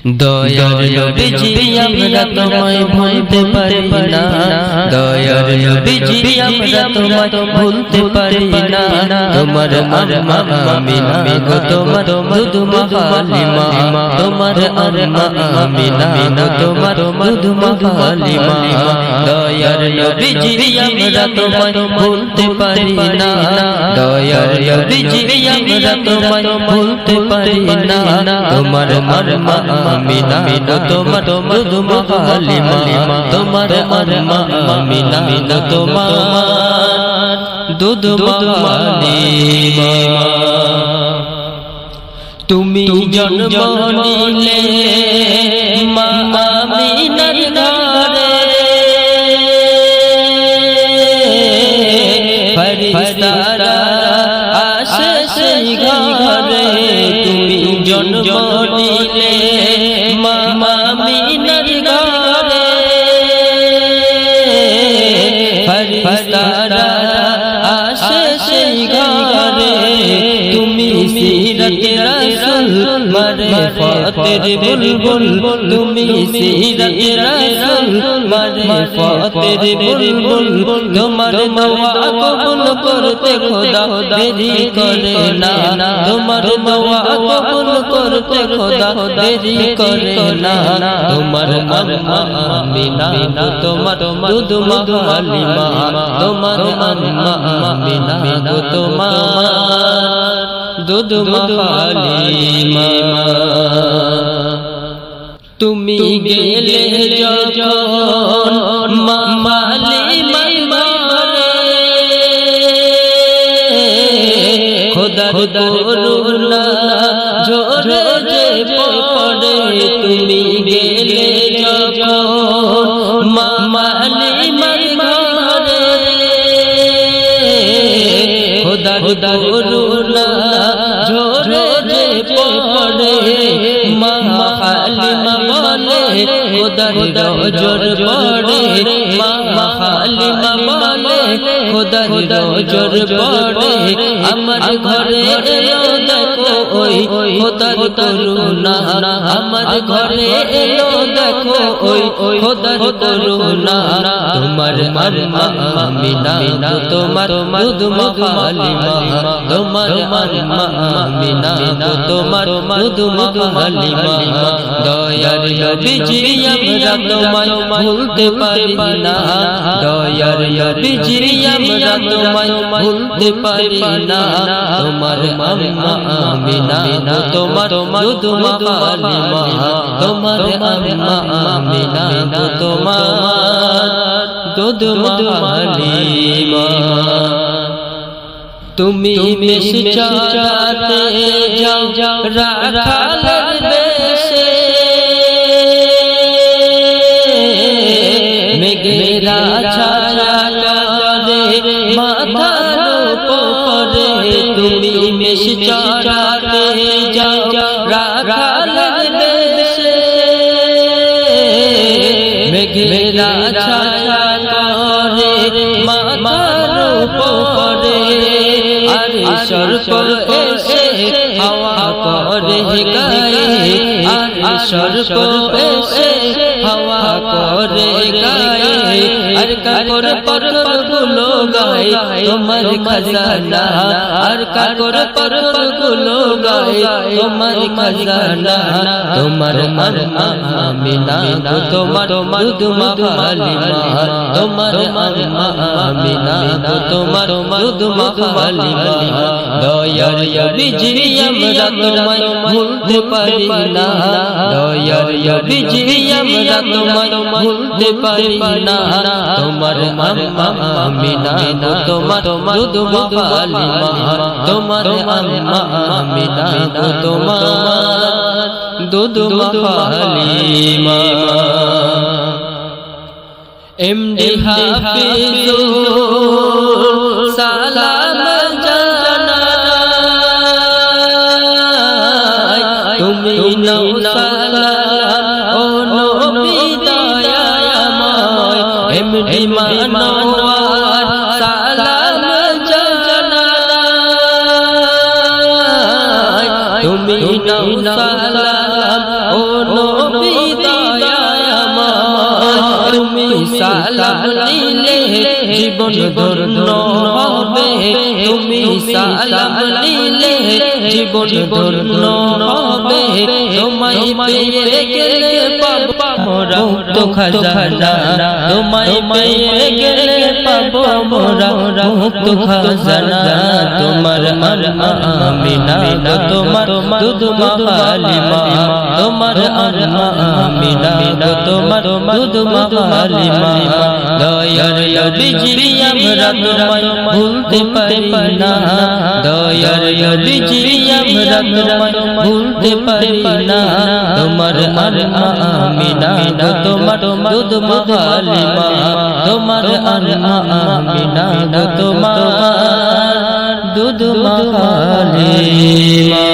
দয়ার নবীজি আমরা তোমায় ভুলতে পারি না, দয়ার নবীজি আমরা তোমায় ভুলতে পারি না। তোমার আম্মা আমিনা গো তোমার দুধ মা হালিমা, তোমার আম্মা আমিনা গো তোমার দুধ মা হালিমা। দয়ার নবীজি আমরা তোমায় ভুলতে পারি না, দয়ার নবীজি আমরা তোমায় ভুলতে পারি না। তোমার আম্মা আমিনা গো তোমার দুধ মা হালিমা, তোমার আম্মা আমিনা গো তোমার দুধ মা হালিমা। তুমি জন্ম নিলে মা আমিনার ঘরে, ফেরেশতারা আসে সেই ঘরে। তুমি জন্ম নিলে মা আমিনার ঘরে, ফেরেশতারা আসে সেই ঘরে। তুমি সিরাত রাসূল মারিফতের বুলবুল, তুমি সিরাত রাসূল মারিফতের বুলবুল। তোমার দোয়া কবুল করতে খোদা দেরি করে না, তোমার দোয়া কবুল করতে খোদা দেরি করে না। তোমার আম্মা আমিনা গো তোমার দুধ মা হালিমা, তোমার আম্মা আমিনা গো তোমার দুধ মা হালিমা। তুমি গেলে যখন মা হালিমার ঘরে, খোদার করুণা ঝরে যে পড়ে। তুমি গেলে যখন মা হালিমার ঘরে, খোদার করুণা ঝরে যে পড়ে। মা হালিমা বলে খোদার নজর পড়ে, মা হালিমা বলে খোদার নজর পড়ে। আমার ঘরে এলো দেখো ওই খোদার করুণা, আমার ঘরে এলো দেখো ওই খোদার করুণা। তোমার আম্মা আমিনা গো তোমার দুধ মা হালিমা, তোমার আম্মা আমিনা গো তোমার দুধ মা হালিমা। দয়ার নবীজি আমরা তোমায় ভুলতে পারি না, দয়ার নবীজি আমরা তোমায় ভুলতে পারি না। তোমার আম্মা আমিনা গো তোমার দুধ মা হালিমা, তোমার আম্মা আমিনা গো তোমার দুধ মা হালিমা। তুমি মেষ চরাতে যাও রাখালের বেশে, মেঘেরা ছায়া করে মাথার উপরে। তুমি মেষ চরাতে যাও রাখালের বেশে, মেঘেরা ছায়া করে মাথার উপরে। আরে সর্প এসে হাওয়া করে গায়ে, আরে সর্প এসে হাওয়া করে গায়ে। আর কাকর পাথর গুলো গায়ে তোমার খাজানা, আর কাকর পাথর গুলো গায়ে তোমার খাজানা। তোমার আম্মা আমিনা গো তোমার দুধ মা হালিমা, তোমার আম্মা আমিনা গো তোমার দুধ মা হালিমা। দয়ার নবীজি আমরা তোমায় ভুলতে পারি না, দয়ার নবীজি আমরা তোমায় ভুলতে পারি না। তোমার আম্মা আমিনা গো তোমার দুধ মা হালিমা, তোমার আম্মা আমিনা গো তোমার দুধ মা হালিমা। এমডি হাফিজুল সালাম জানাই, তুমি নাও সালাম ও নবী দয়াময়। এমডি মানওয়ার সালাম জানাই, তুমি নাও সালাম ও সালাম নিলে জীবন ধন্য হবে তুমি সালাম নিলে জীবন ধন্য হবে তোমায় পেয়ে গেলে পাবো মোরা মুক্ত খাজানা তোমায় পেয়ে গেলে পাবো মোরা মুক্ত খাজানা তোমার আম্মা আমিনা গো তোমার দুধ মা হালিমা তোমার আম্মা আমিনা গো তোমার দুধ মা হালিমা দয়ার নবীজি আমরা তোমায় ভুলতে পারি না দয়ার নবীজি আমরা তোমায় ভুলতে পারি না তোমার আম্মা আমিনা গো তোমার দুধ মা হালিমা তোমার আম্মা আমিনা গো তোমার দুধ মা হালিমা